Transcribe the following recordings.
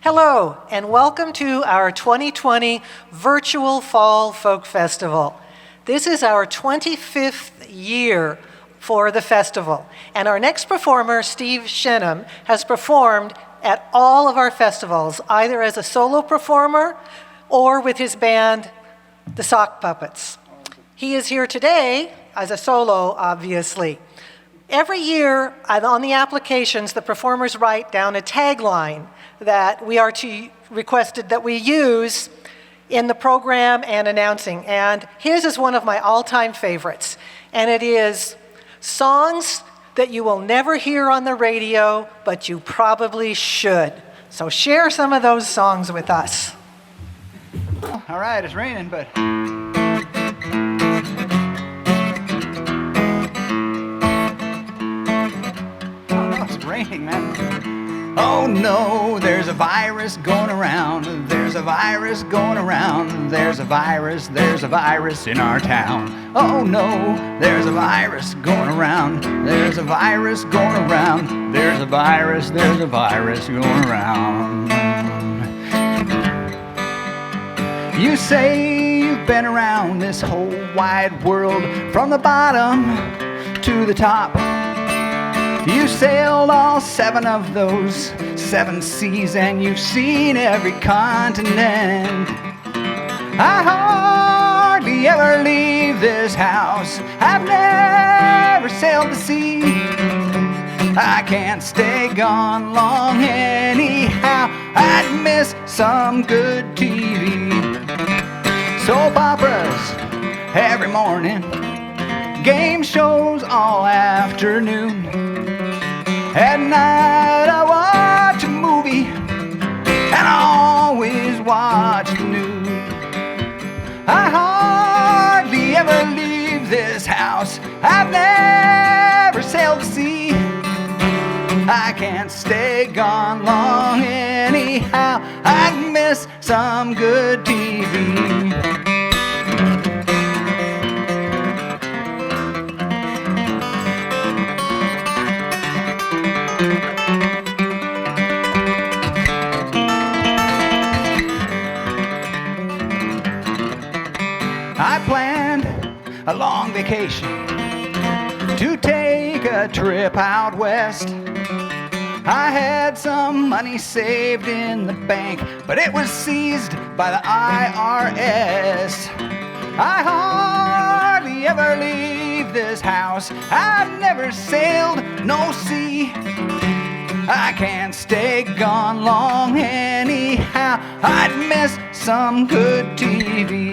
Hello, and welcome to our 2020 Virtual Fall Folk Festival. This is our 25th year for the festival, and our next performer, Steve Schennum, has performed at all of our festivals, either as a solo performer or with his band, the Sock Puppets. He is here today as a solo, obviously. Every year on the applications, the performers write down a tagline that we are requested that we use in the program and announcing. And his is one of my all-time favorites. And it is songs that you will never hear on the radio, but you probably should. So share some of those songs with us. All right, it's raining, but... Oh no, it's raining, man. Oh no, there's a virus going around. There's a virus going around. There's a virus in our town. Oh no, there's a virus going around. There's a virus going around. There's a virus going around. You say you've been around this whole wide world, from the bottom to the top. You sailed all 7 of those 7 seas, and you've seen every continent. I hardly ever leave this house. I've never sailed the sea. I can't stay gone long anyhow. I'd miss some good TV. Soap operas every morning, game shows all afternoon. At night I watch a movie, and I always watch the news. I hardly ever leave this house. I've never sailed the sea. I can't stay gone long anyhow. I'd miss some good TV. I planned a long vacation to take a trip out west. I had some money saved in the bank, but it was seized by the IRS. I hardly ever leave this house. I've never sailed no sea. I can't stay gone long anyhow. I'd miss some good TV.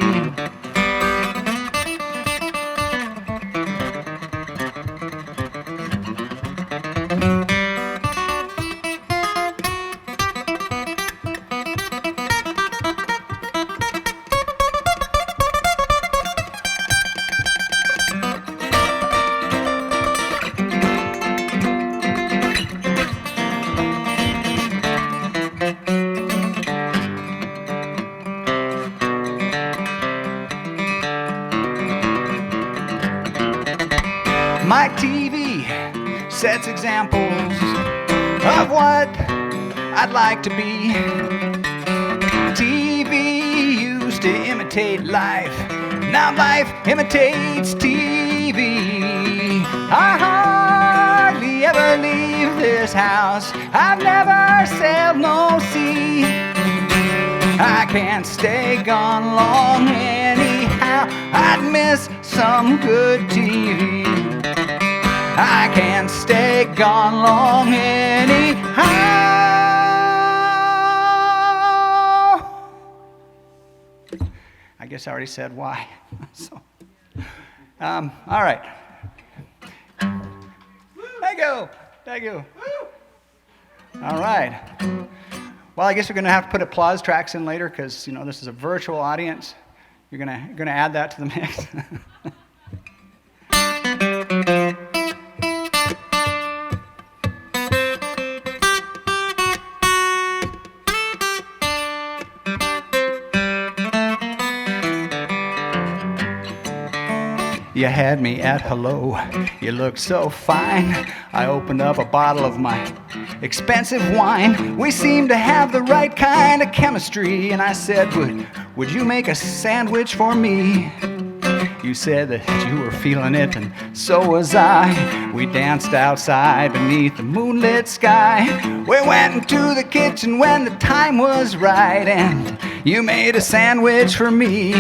My TV sets examples of what I'd like to be. TV used to imitate life. Now life imitates TV. I hardly ever leave this house. I've never sailed no sea. I can't stay gone long anyhow. I'd miss some good TV. I can't stay gone long anyhow. I guess I already said why. So, all right. Thank you. Thank you. All right. Well, I guess we're going to have to put applause tracks in later because, you know, this is a virtual audience. You're going to add that to the mix. You had me at hello. You look so fine. I opened up a bottle of my expensive wine. We seemed to have the right kind of chemistry, and I said, would you make a sandwich for me? You said that you were feeling it, and so was I. We danced outside beneath the moonlit sky. We went into the kitchen when the time was right, and you made a sandwich for me.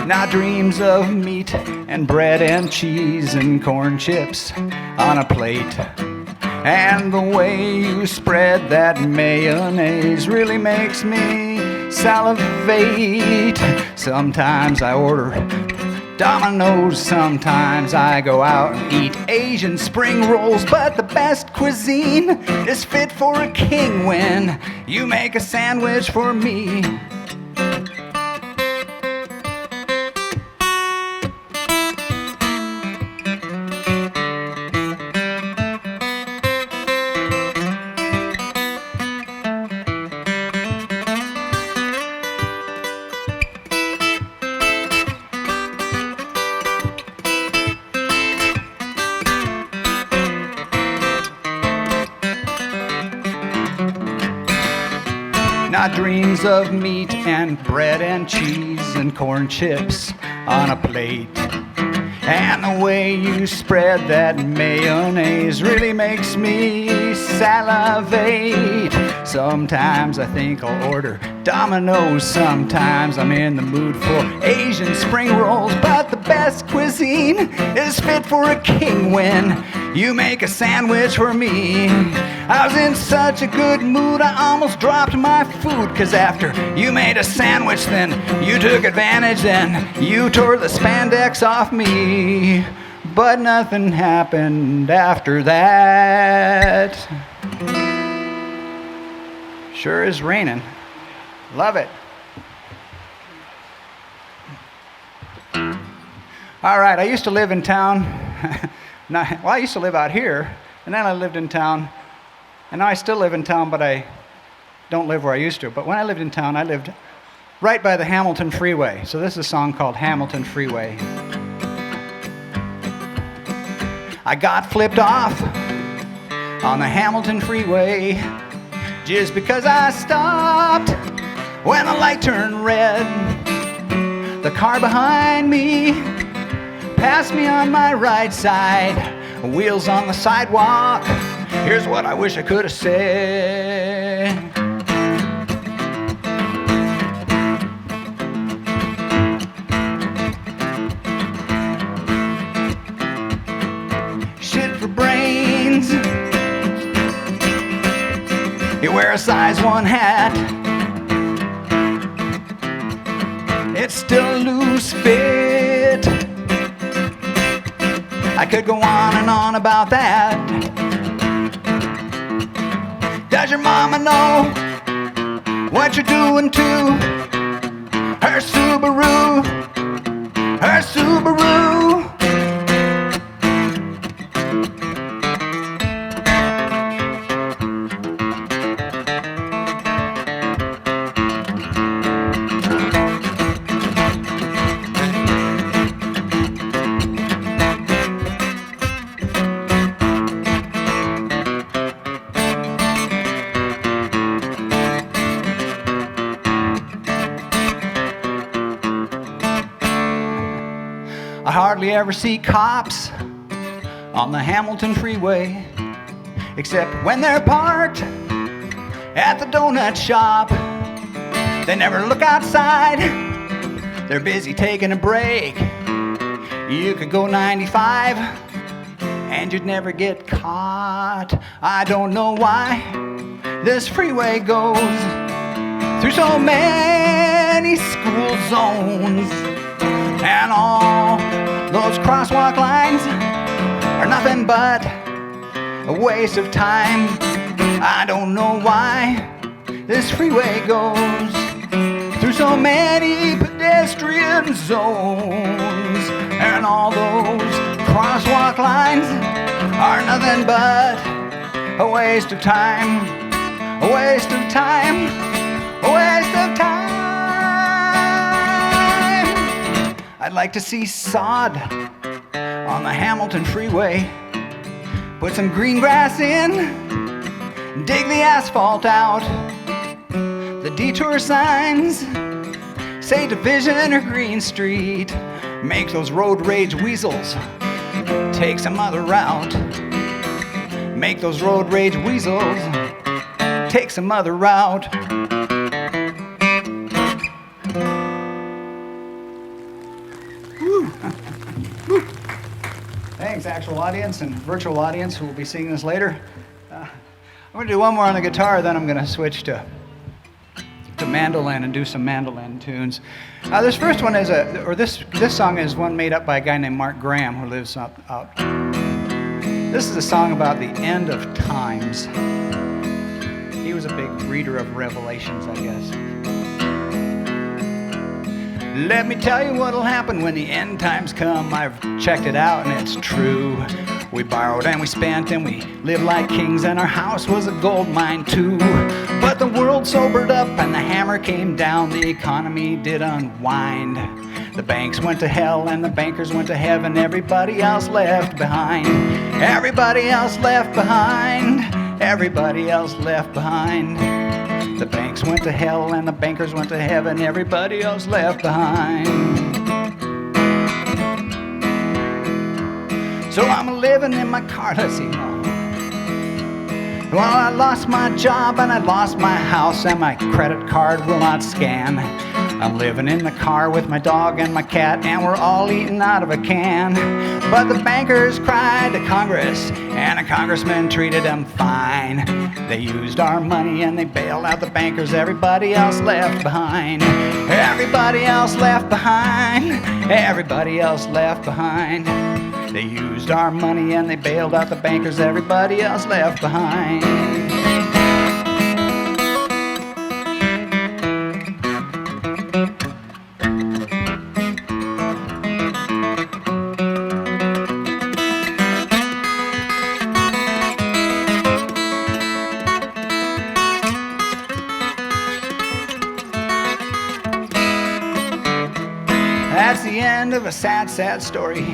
Now dreams of meat and bread and cheese and corn chips on a plate. And the way you spread that mayonnaise really makes me salivate. Sometimes I order Domino's, sometimes I go out and eat Asian spring rolls, but the best cuisine is fit for a king when you make a sandwich for me. Not dreams of meat and bread and cheese and corn chips on a plate. And the way you spread that mayonnaise really makes me salivate. Sometimes I think I'll order Domino's, sometimes I'm in the mood for Asian spring rolls, but the best cuisine is fit for a king when you make a sandwich for me. I was in such a good mood I almost dropped my food, 'cause after you made a sandwich then you took advantage, then you tore the spandex off me. But nothing happened after that. Sure is raining. Love it. All right, I used to live in town. I used to live out here, and then I lived in town. And now I still live in town, but I don't live where I used to. But when I lived in town, I lived right by the Hamilton Freeway. So this is a song called Hamilton Freeway. I got flipped off on the Hamilton Freeway just because I stopped when the light turned red. The car behind me passed me on my right side, wheels on the sidewalk. Here's what I wish I could have said. Shit for brains. You wear a size 1 hat. It's still a loose fit. I could go on and on about that. Does your mama know what you're doing to her Subaru? Her Subaru. I hardly ever see cops on the Hamilton Freeway, except when they're parked at the donut shop. They never look outside, they're busy taking a break. You could go 95 and you'd never get caught. I don't know why this freeway goes through so many school zones, and all those crosswalk lines are nothing but a waste of time. I don't know why this freeway goes through so many pedestrian zones, and all those crosswalk lines are nothing but a waste of time, a waste of time, a waste of time. I I'd like to see sod on the Hamilton Freeway. Put some green grass in, dig the asphalt out. The detour signs say Division or Green Street. Make those road rage weasels take some other route. Make those road rage weasels take some other route. Woo. Woo. Thanks, actual audience and virtual audience who will be seeing this later. I'm going to do one more on the guitar, then I'm going to switch to mandolin and do some mandolin tunes. This first one is this song is one made up by a guy named Mark Graham who lives out. This is a song about the end of times. He was a big reader of Revelations, I guess. Let me tell you what'll happen when the end times come. I've checked it out and it's true. We borrowed and we spent and we lived like kings, and our house was a gold mine too. But the world sobered up and the hammer came down. The economy did unwind. The banks went to hell and the bankers went to heaven. Everybody else left behind. Everybody else left behind. Everybody else left behind. The banks went to hell and the bankers went to heaven. Everybody else left behind. So I'm living in my car, let's see. Well, I lost my job and I lost my house and my credit card will not scan. I'm living in the car with my dog and my cat and we're all eating out of a can. But the bankers cried to Congress and the congressman treated them fine. They used our money and they bailed out the bankers. Everybody else left behind. Everybody else left behind. Everybody else left behind. They used our money and they bailed out the bankers. Everybody else left behind. That's the end of a sad, sad story.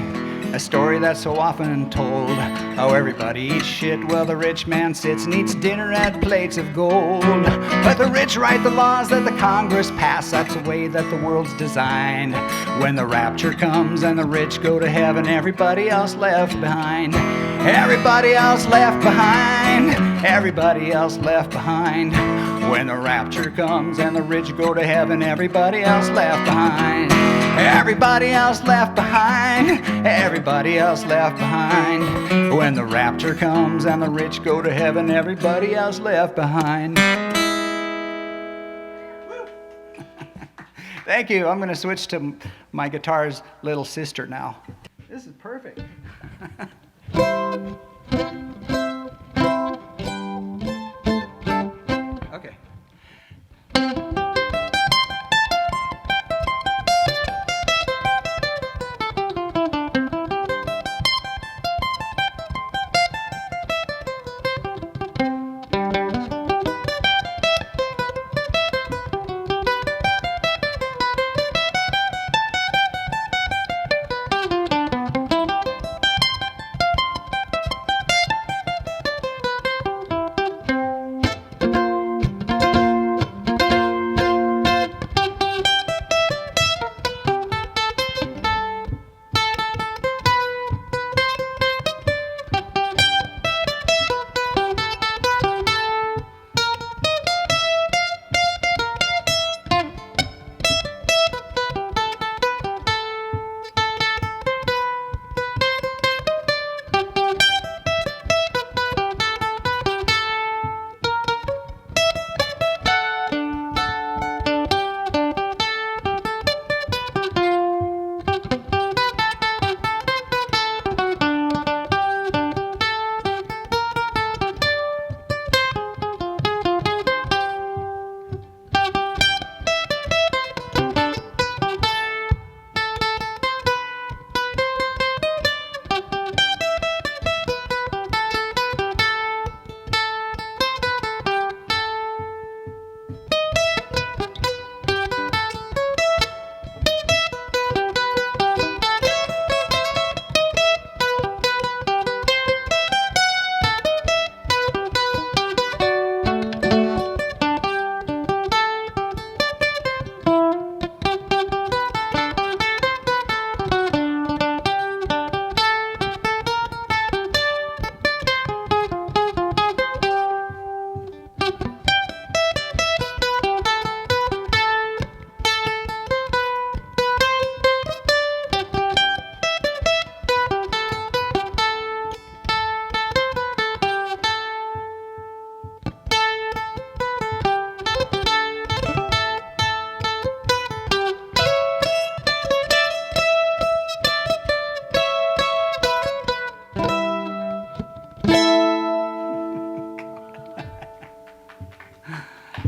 A story that's so often told. How everybody eats shit while the rich man sits and eats dinner at plates of gold. But the rich write the laws that the Congress pass. That's the way that the world's designed. When the rapture comes and the rich go to heaven, everybody else left behind. Everybody else left behind. Everybody else left behind. When the rapture comes and the rich go to heaven, everybody else left behind. Everybody else left behind. Everybody else left behind. When the rapture comes and the rich go to heaven, everybody else left behind. Thank you. I'm going to switch to my guitar's little sister now. This is perfect. Okay.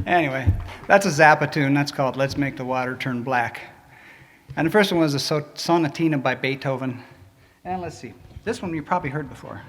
Anyway, that's a Zappa tune. That's called Let's Make the Water Turn Black. And the first one was a Sonatina by Beethoven. And let's see. This one you probably heard before.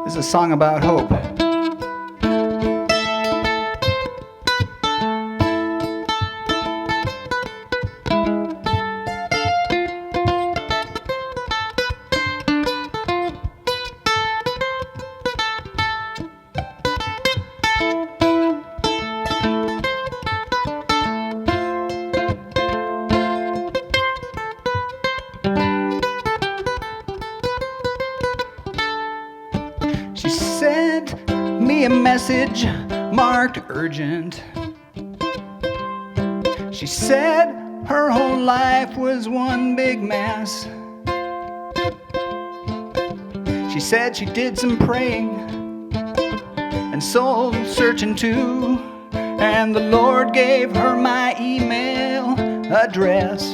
This is a song about hope. She sent me a message marked urgent. She said her whole life was one big mess. She said she did some praying and soul searching too, and the Lord gave her my email address.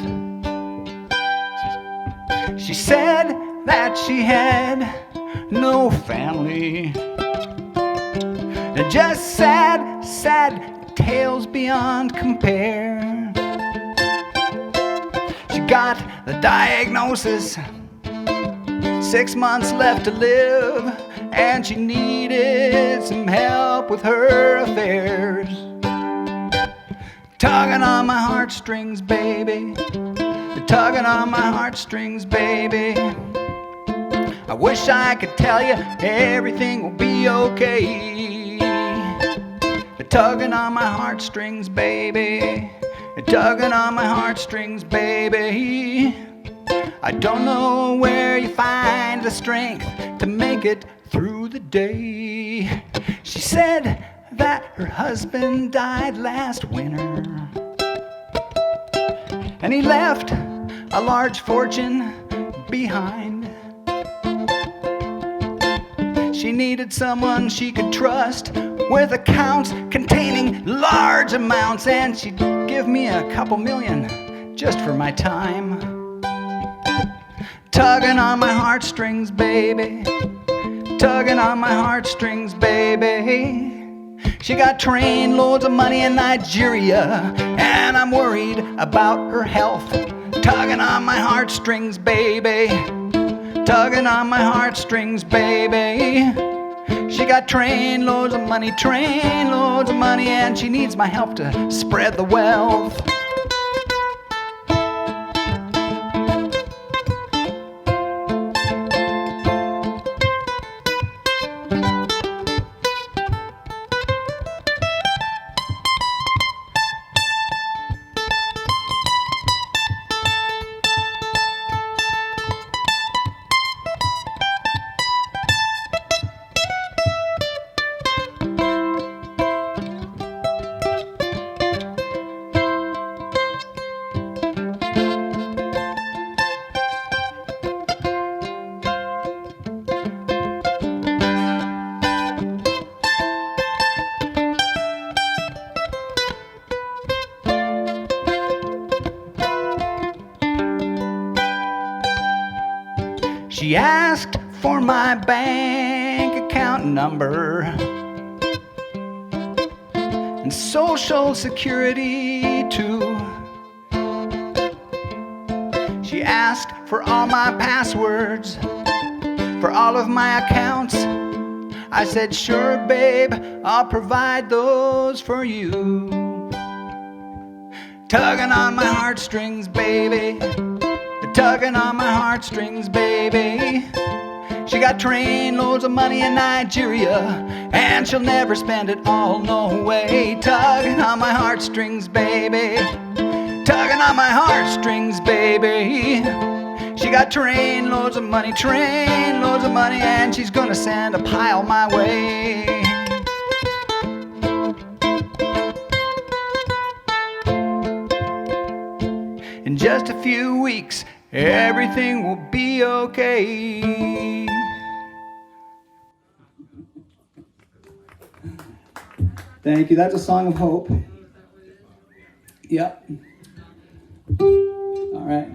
She said that she had no family, just sad, sad tales beyond compare. She got the diagnosis, 6 months left to live, and she needed some help with her affairs. Tugging on my heartstrings, baby, tugging on my heartstrings, baby. I wish I could tell you everything will be okay. You're tugging on my heartstrings, baby. You're tugging on my heartstrings, baby. I don't know where you find the strength to make it through the day. She said that her husband died last winter, and he left a large fortune behind. She needed someone she could trust with accounts containing large amounts, and she'd give me a couple million just for my time. Tugging on my heartstrings, baby, tugging on my heartstrings, baby. She got train loads of money in Nigeria, and I'm worried about her health. Tugging on my heartstrings, baby, tugging on my heartstrings, baby. She got train loads of money, and she needs my help to spread the wealth. She asked for my bank account number, and Social Security too. She asked for all my passwords, for all of my accounts. I said, sure, babe, I'll provide those for you. Tugging on my heartstrings, baby. Tugging on my heartstrings, baby. She got trainloads of money in Nigeria, and she'll never spend it all, no way. Tugging on my heartstrings, baby. Tugging on my heartstrings, baby. She got trainloads of money, and she's gonna send a pile my way. In just a few weeks, everything will be okay. Thank you. That's a song of hope. Yep. All right.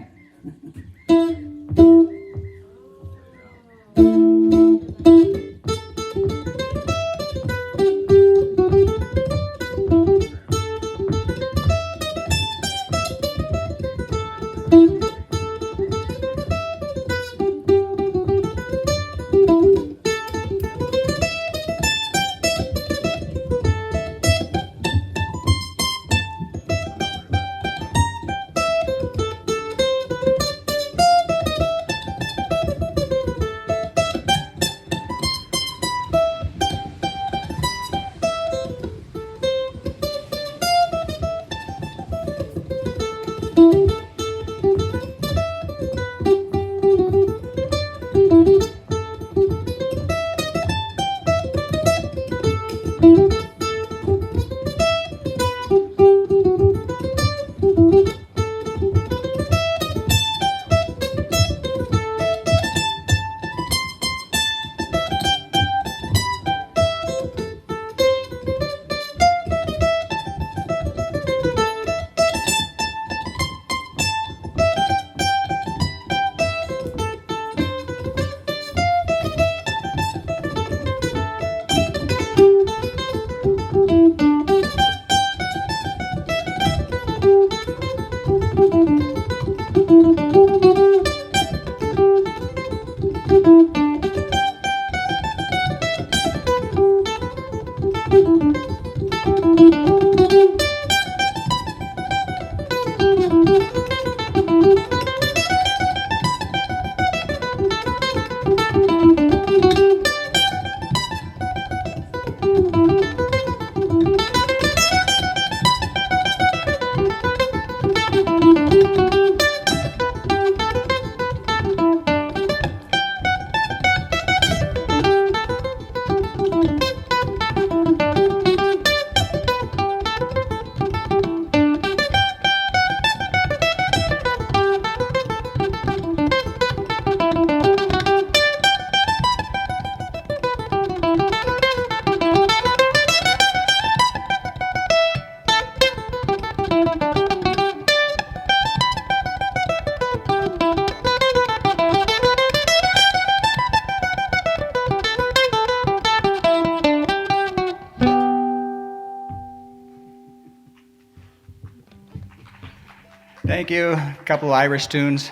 Thank you. A couple of Irish tunes.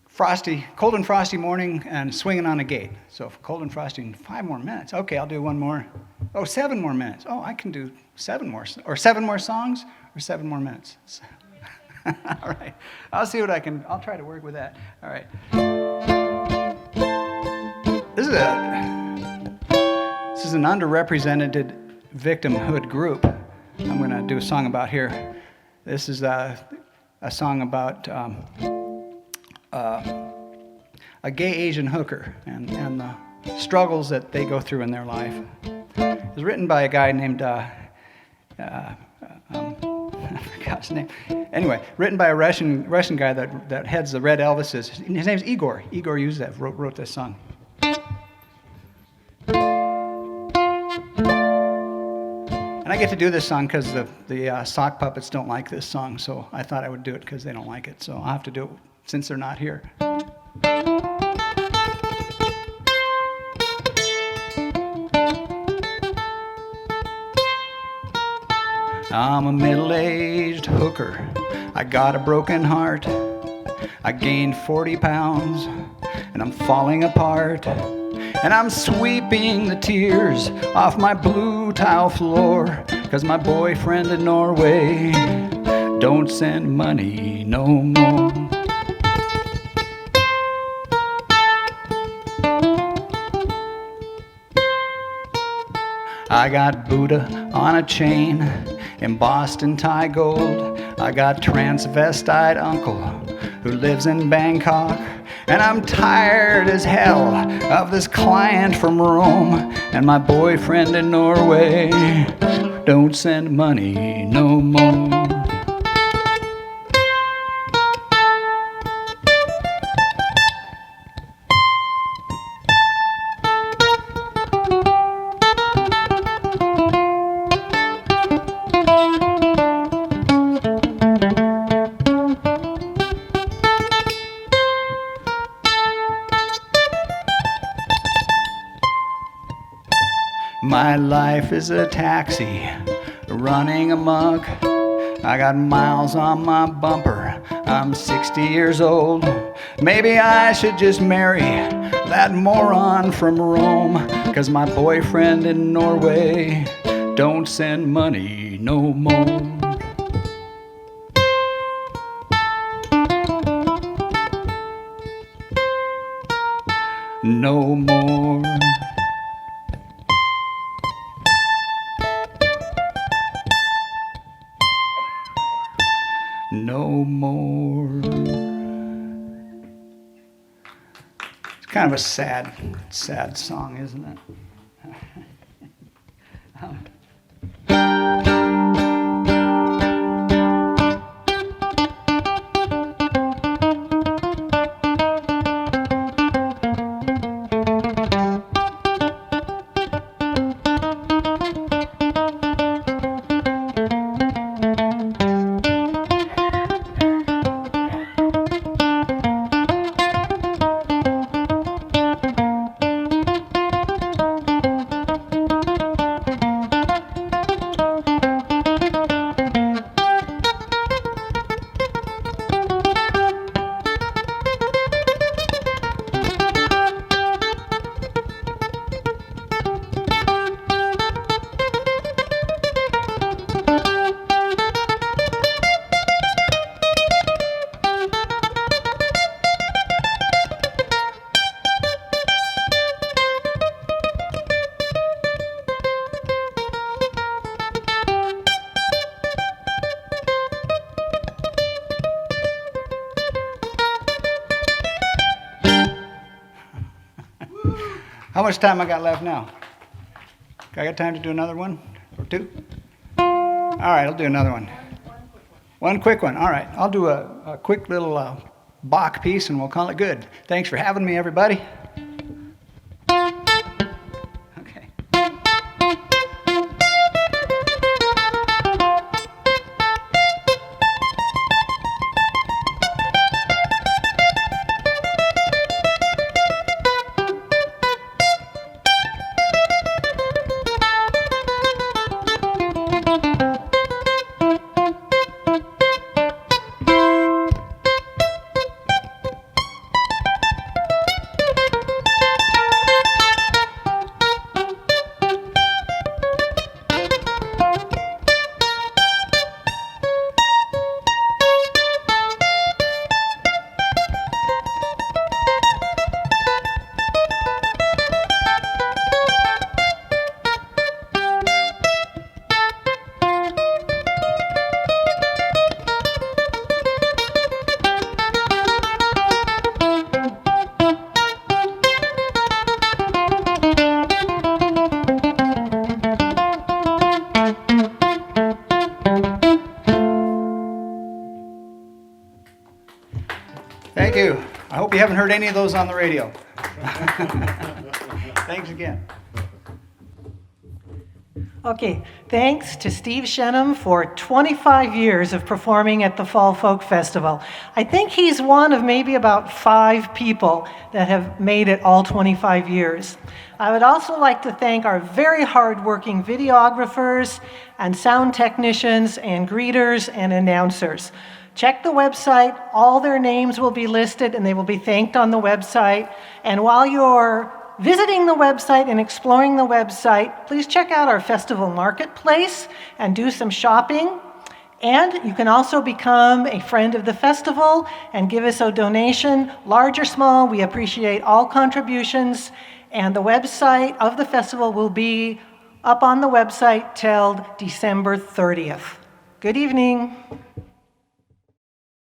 Frosty, cold and frosty morning and swinging on a gate. So cold and frosty, 5 more minutes. Okay, I'll do one more. Oh, 7 more minutes. Oh, I can do 7 more, or 7 more songs, or 7 more minutes. All right, I'll see what I can. I'll try to work with that. All right. This is an underrepresented victimhood group. I'm going to do a song about here. This is a song about a gay Asian hooker and the struggles that they go through in their life. It was written by a guy named I forgot his name. Anyway, written by a Russian guy that heads the Red Elvises. His name's Igor. Igor Yusev wrote this song. And I get to do this song because the sock puppets don't like this song, so I thought I would do it because they don't like it. So I'll have to do it since they're not here. I'm a middle-aged hooker. I got a broken heart. I gained 40 pounds and I'm falling apart. And I'm sweeping the tears off my blue tile floor, 'cause my boyfriend in Norway don't send money no more. I got Buddha on a chain, embossed in Thai gold. I got transvestite uncle who lives in Bangkok. And I'm tired as hell of this client from Rome, and my boyfriend in Norway don't send money no more. My life is a taxi running amok. I got miles on my bumper. I'm 60 years old. Maybe I should just marry that moron from Rome, 'cause my boyfriend in Norway don't send money no more. No more. No more. It's kind of a sad song, isn't it? How much time I got left now? I got time to do another one or two? All right, I'll do another one. One quick one. All right, I'll do a quick little Bach piece and we'll call it good. Thanks for having me, everybody. Okay. Thank you. I hope you haven't heard any of those on the radio. Thanks again. Okay, thanks to Steve Schennum for 25 years of performing at the Fall Folk Festival. I think he's one of maybe about 5 people that have made it all 25 years. I would also like to thank our very hardworking videographers and sound technicians and greeters and announcers. Check the website. All their names will be listed and they will be thanked on the website. And while you're visiting the website and exploring the website, please check out our festival marketplace and do some shopping. And you can also become a friend of the festival and give us a donation, large or small. We appreciate all contributions. And the website of the festival will be up on the website till December 30th. Good evening.